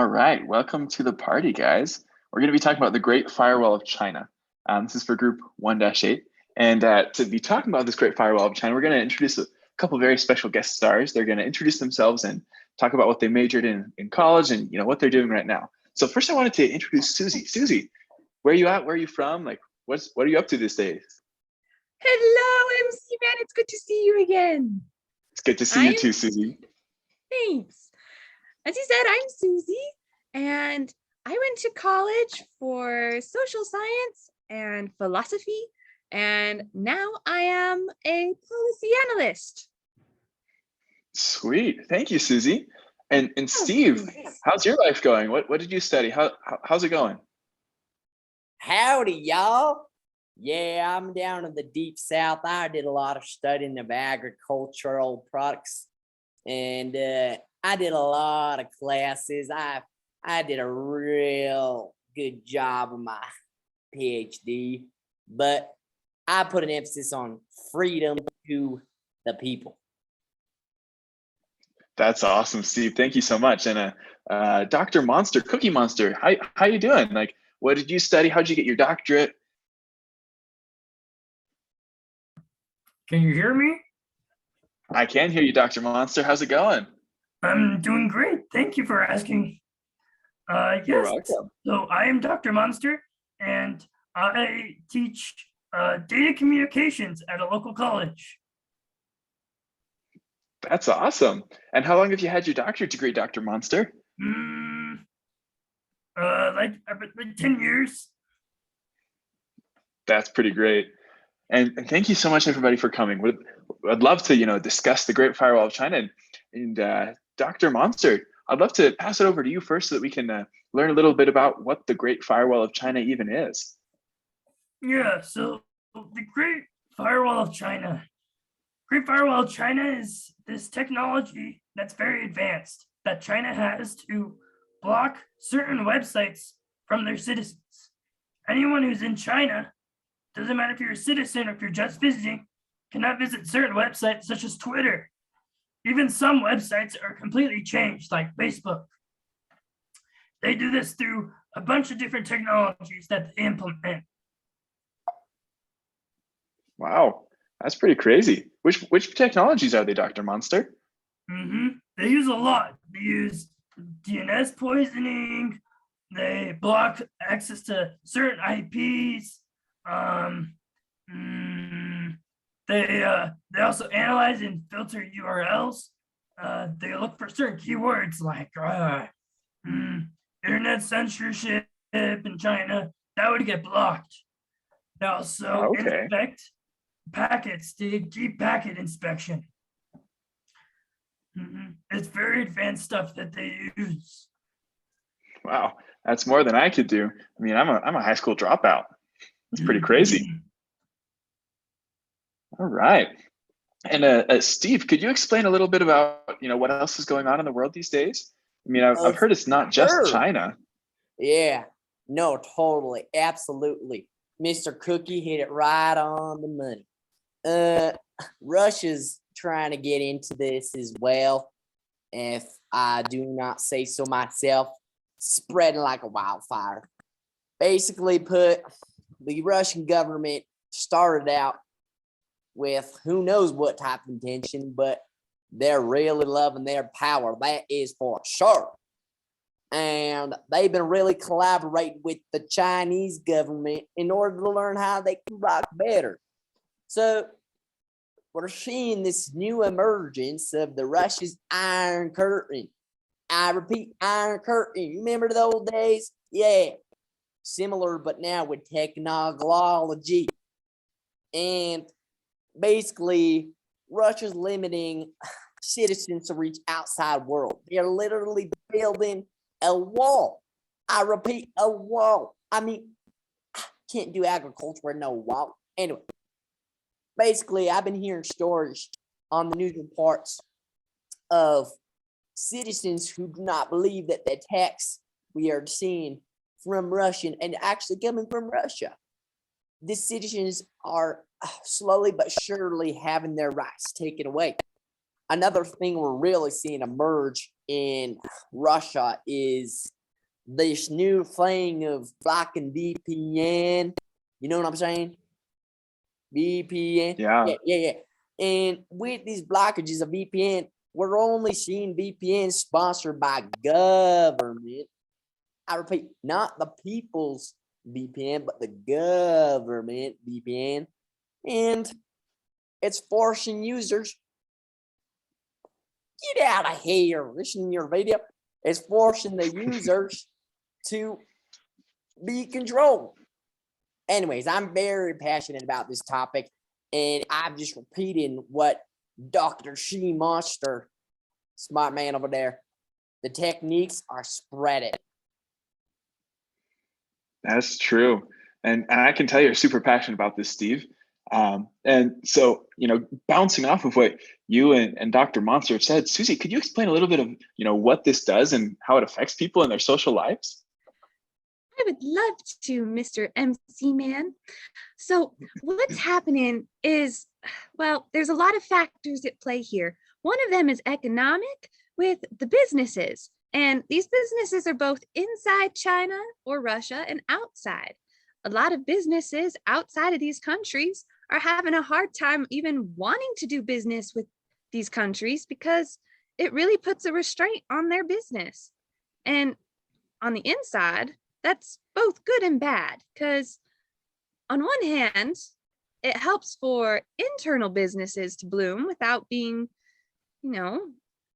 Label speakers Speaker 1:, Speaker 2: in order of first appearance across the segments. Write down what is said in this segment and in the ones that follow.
Speaker 1: All right, welcome to the party, guys. We're going to be talking about the Great Firewall of China. This is for Group 1-8. And to be talking about this Great Firewall of China, we're going to introduce a couple of very special guest stars. They're going to introduce themselves and talk about what they majored in college and what they're doing right now. So first, I wanted to introduce Susie. Susie, where are you at? Where are you from? Like, what are you up to these days?
Speaker 2: Hello, MC Man. It's good to see you again.
Speaker 1: It's good to see you too, Susie.
Speaker 2: Thanks. As you said, I'm Susie, and I went to college for social science and philosophy, and now I am a policy analyst.
Speaker 1: Sweet. Thank you, Susie. And Steve, how's your life going? What did you study? How's it going?
Speaker 3: Howdy, y'all. Yeah, I'm down in the deep south. I did a lot of studying of agricultural products, and I did a lot of classes. I did a real good job of my PhD, but I put an emphasis on freedom to the people.
Speaker 1: That's awesome, Steve. Thank you so much. And Dr. Monster, Cookie Monster, how you doing? Like, what did you study? How'd you get your doctorate?
Speaker 4: Can you hear me?
Speaker 1: I can hear you, Dr. Monster. How's it going?
Speaker 4: I'm doing great. Thank you for asking.
Speaker 1: You're
Speaker 4: Yes,
Speaker 1: welcome.
Speaker 4: so I am Dr. Monster, and I teach data communications at a local college.
Speaker 1: That's awesome. And how long have you had your doctorate degree, Dr. Monster?
Speaker 4: Like 10 years.
Speaker 1: That's pretty great. And thank you so much, everybody, for coming. I'd love to, discuss the Great Firewall of China. And Dr. Monster, I'd love to pass it over to you first so that we can learn a little bit about what the Great Firewall of China even is.
Speaker 4: Yeah, so the Great Firewall of China. Great Firewall of China is this technology that's very advanced that China has to block certain websites from their citizens. Anyone who's in China, doesn't matter if you're a citizen or if you're just visiting, cannot visit certain websites such as Twitter. Even some websites are completely changed, like Facebook. They do this through a bunch of different technologies that they implement.
Speaker 1: Wow, that's pretty crazy. Which technologies are they, Dr. Monster?
Speaker 4: They use a lot. They use DNS poisoning. They block access to certain IPs. They also analyze and filter URLs. They look for certain keywords like internet censorship in China. That would get blocked. They also inspect packets. They deep packet inspection. It's very advanced stuff that they use.
Speaker 1: Wow, that's more than I could do. I mean, I'm a high school dropout. It's pretty crazy. All right. And Steve, could you explain a little bit about, what else is going on in the world these days? I mean, I've heard it's not just China.
Speaker 3: Yeah, no, totally. Absolutely. Mr. Cookie hit it right on the money. Russia's trying to get into this as well. If I do not say so myself, spreading like a wildfire. Basically put, the Russian government started out with who knows what type of intention, but they're really loving their power. That is for sure. And they've been really collaborating with the Chinese government in order to learn how they can rock better. So we're seeing this new emergence of the Russia's Iron Curtain. I repeat, Iron Curtain. You remember the old days? Yeah. Similar, but now with technology. And basically, Russia's limiting citizens to reach outside world. They're literally building a wall. I repeat, a wall. I mean, I can't do agriculture with no wall. Anyway, basically, I've been hearing stories on the news reports of citizens who do not believe that the attacks we are seeing from Russian and actually coming from Russia. The citizens are slowly but surely having their rights taken away. Another thing we're really seeing emerge in Russia is this new thing of blocking VPN. You know what I'm saying? VPN.
Speaker 1: Yeah.
Speaker 3: And with these blockages of VPN, we're only seeing VPN sponsored by government. I repeat, not the people's VPN, but the government VPN. And it's forcing users, get out of here, listen to your video. It's forcing the users to be controlled. Anyways, I'm very passionate about this topic, and I'm just repeating what Dr. She Monster, smart man over there, the techniques are spreading.
Speaker 1: That's true. And I can tell you're super passionate about this, Steve. And so, bouncing off of what you and Dr. Monster have said, Susie, could you explain a little bit of, what this does and how it affects people in their social lives?
Speaker 2: I would love to, Mr. MC Man. So what's happening is, well, there's a lot of factors at play here. One of them is economic with the businesses. And these businesses are both inside China or Russia and outside. A lot of businesses outside of these countries are having a hard time even wanting to do business with these countries because it really puts a restraint on their business. And on the inside, that's both good and bad because on one hand, it helps for internal businesses to bloom without being,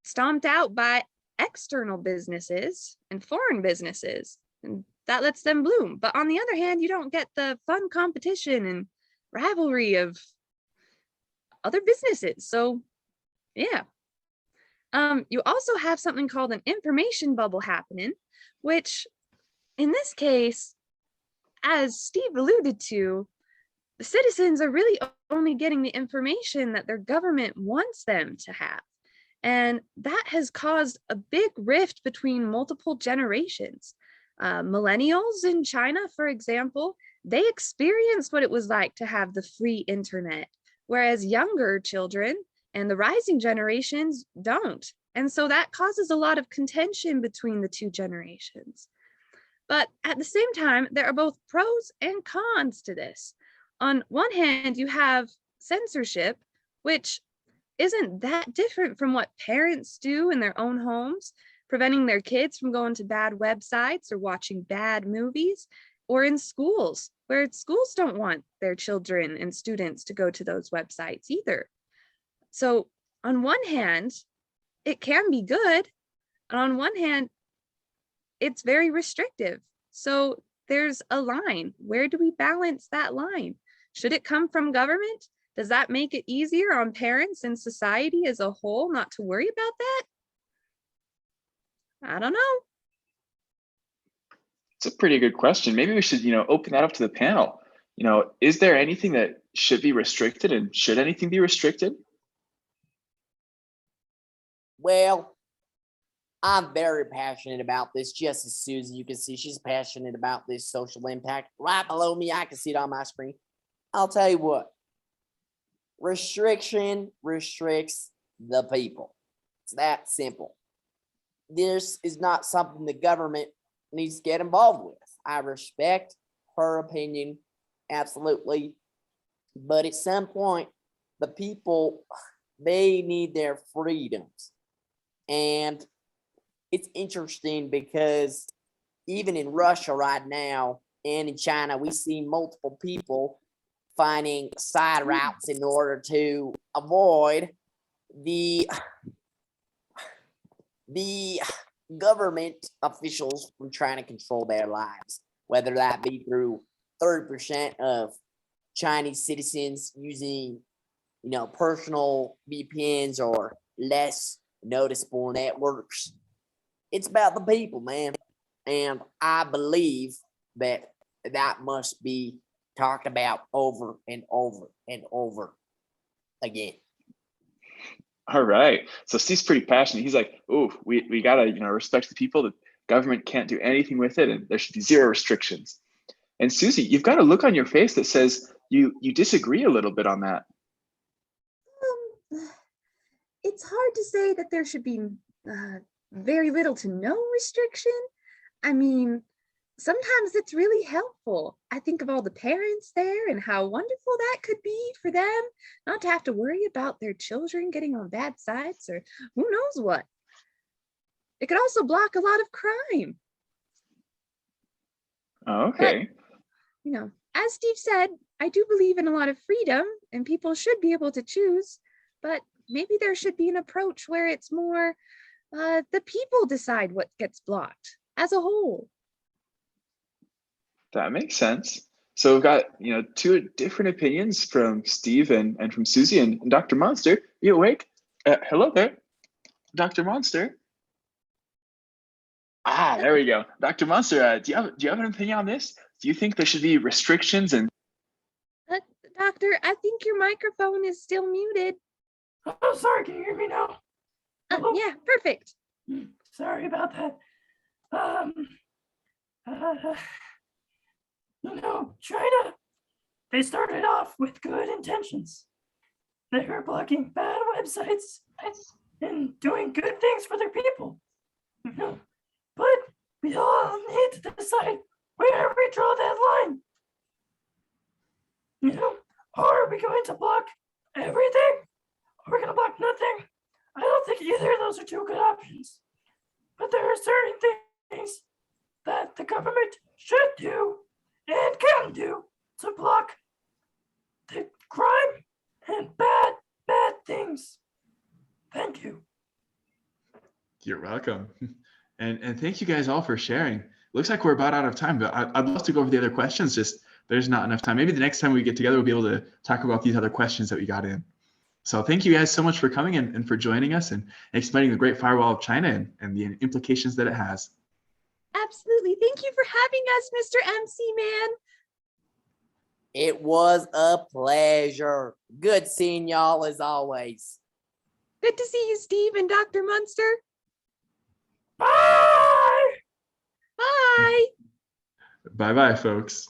Speaker 2: stomped out by external businesses and foreign businesses, and that lets them bloom. But on the other hand, you don't get the fun competition and rivalry of other businesses. So yeah. You also have something called an information bubble happening, which in this case, as Steve alluded to, the citizens are really only getting the information that their government wants them to have. And that has caused a big rift between multiple generations. Millennials in China, for example, they experienced what it was like to have the free internet, whereas younger children and the rising generations don't. And so that causes a lot of contention between the two generations. But at the same time, there are both pros and cons to this. On one hand, you have censorship, which isn't that different from what parents do in their own homes, preventing their kids from going to bad websites or watching bad movies, or in schools, where schools don't want their children and students to go to those websites either. So on one hand, it can be good, and on one hand, it's very restrictive. So there's a line. Where do we balance that line? Should it come from government? Does that make it easier on parents and society as a whole not to worry about that? I don't know.
Speaker 1: It's a pretty good question. Maybe we should, open that up to the panel. Is there anything that should be restricted, and should anything be restricted?
Speaker 3: Well, I'm very passionate about this, just as Susie. You can see she's passionate about this social impact. Right below me, I can see it on my screen. I'll tell you what. Restriction restricts the people. It's that simple. This is not something the government needs to get involved with. I respect her opinion, absolutely. But at some point, the people, they need their freedoms. And it's interesting because even in Russia right now and in China, we see multiple people finding side routes in order to avoid the government officials from trying to control their lives, whether that be through 30% of Chinese citizens using, personal VPNs or less noticeable networks. It's about the people, man. And I believe that must be talked about over and over and over again.
Speaker 1: All right. So Steve's pretty passionate. He's like, "Oh, we gotta, respect the people. The government can't do anything with it, and there should be zero restrictions." And Susie, you've got a look on your face that says you disagree a little bit on that.
Speaker 2: It's hard to say that there should be very little to no restriction, I mean, sometimes it's really helpful. I think of all the parents there and how wonderful that could be for them, not to have to worry about their children getting on bad sites or who knows what. It could also block a lot of crime.
Speaker 1: Okay.
Speaker 2: As Steve said, I do believe in a lot of freedom and people should be able to choose, but maybe there should be an approach where it's more the people decide what gets blocked as a whole.
Speaker 1: That makes sense. So we've got, two different opinions from Steve and from Susie and Dr. Monster. Are you awake? Hello there, Dr. Monster. Ah, there we go. Dr. Monster, do you have an opinion on this? Do you think there should be restrictions and
Speaker 2: Doctor, I think your microphone is still muted.
Speaker 4: Oh, sorry. Can you hear me now?
Speaker 2: Yeah, perfect.
Speaker 4: Sorry about that. China, they started off with good intentions. They were blocking bad websites and doing good things for their people. But we all need to decide where we draw that line. Are we going to block everything? Are we going to block nothing? I don't think either of those are two good options. But there are certain things that the government should do and can do to block the crime and bad things. Thank you.
Speaker 5: You're welcome. And thank you guys all for sharing. Looks like we're about out of time, but I'd love to go over the other questions, just there's not enough time. Maybe the next time we get together, we'll be able to talk about these other questions that we got in. So thank you guys so much for coming and for joining us and explaining the Great Firewall of China and the implications that it has.
Speaker 2: Absolutely. Thank you for having us, Mr. MC Man.
Speaker 3: It was a pleasure. Good seeing y'all as always.
Speaker 2: Good to see you, Steve and Dr. Munster.
Speaker 4: Bye!
Speaker 2: Bye.
Speaker 5: Bye-bye, folks.